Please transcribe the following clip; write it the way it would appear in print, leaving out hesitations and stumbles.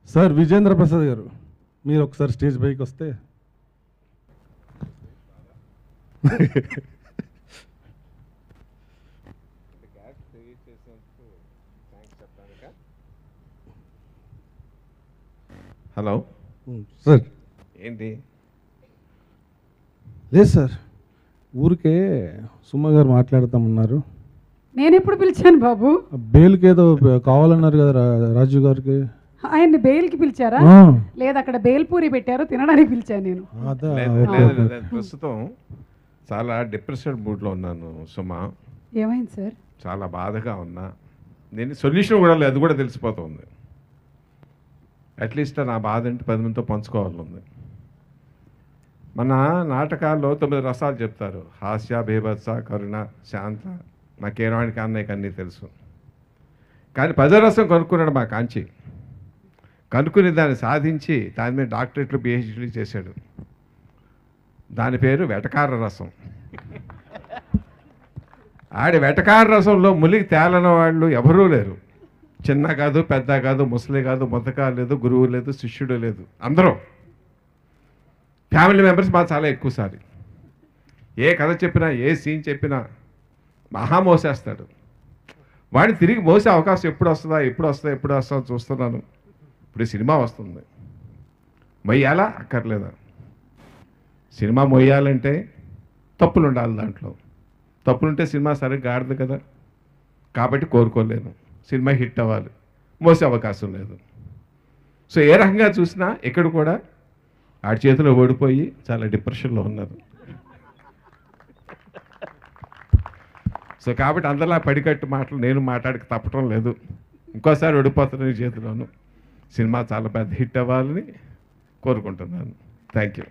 Sir Vijendra Prasad గారు, మీరు ఒకసారి స్టేజ్ పైకి వస్తే. Hello sir. ఏంటి? లేదు సార్, ఊరికే సుమ గారు మాట్లాడతామన్నారు. నేను ఎప్పుడు పిలిచాను బాబు? బెయిల్కి ఏదో కావాలన్నారు కదా రాజు గారికి. ఆయన్ని బెయిల్కి పిలిచారా? ఆ. లేదు, అక్కడ బెయిల్ పూరి పెట్టారు, తినడానికి పిలిచాను నేను. అదా, లేదు, ఓకే, లేదు, ఓకే. లేదు. ప్రస్తుతం చాలా డిప్రెషన్ మూడ్లో ఉన్నాను సుమ. ఏమైంది సార్? చాలా బాధగా ఉన్నా. నేను సొల్యూషన్ కూడా లేదు, అది కూడా తెలిసిపోతుంది. అట్లీస్ట్ నా బాధ అంటే 10 మందితో పంచుకోవాలని. మన నాటకాల్లో 9 రసాలు చెప్తారు: హాస్య, బీభత్స, కరుణ, శాంత. నాకేనానికి అన్నయ్యకి అన్నీ తెలుసు. కానీ 10వ రసం కనుక్కున్నాడు మా కాంచి. కనుక్కుని దాన్ని సాధించి దాని మీద డాక్టరేట్లు పిహెచ్డీ చేశాడు. దాని పేరు వెటకార రసం. ఆడి వెటకార రసంలో ములిగి తేలని వాళ్ళు ఎవరూ లేరు. చిన్న కాదు, పెద్ద కాదు, ముసలి కాదు, మొదక లేదు, గురువు లేదు, శిష్యుడు లేదు, అందరూ ఫ్యామిలీ మెంబర్స్ మాకు చాలా ఎక్కువసారి. ఏ కథ చెప్పినా, ఏ సీన్ చెప్పినా మహా మోసేస్తాడు. వాడిని తిరిగి మోసే అవకాశం ఎప్పుడు వస్తుందో చూస్తున్నాను. ఇప్పుడు ఈ సినిమా వస్తుంది, మొయ్యాలా అక్కర్లేదా? సినిమా మొయ్యాలంటే తప్పులు ఉండాలి. దాంట్లో తప్పులుంటే సినిమా సరిగ్గా ఆడదు కదా. కాబట్టి కోరుకోలేను. సినిమా హిట్ అవ్వాలి, మోసే అవకాశం లేదు. సో ఏ రకంగా చూసినా ఇక్కడ కూడా ఆడి చేతిలో ఓడిపోయి చాలా డిప్రెషన్లో ఉన్నారు. సో కాబట్టి అందరిలా పడికట్టు మాటలు నేను మాట్లాడికి తప్పటం లేదు. ఇంకోసారి ఓడిపోతున్న చేతిలోను. సినిమా చాలా పెద్ద హిట్ అవ్వాలని కోరుకుంటున్నాను. Thank you.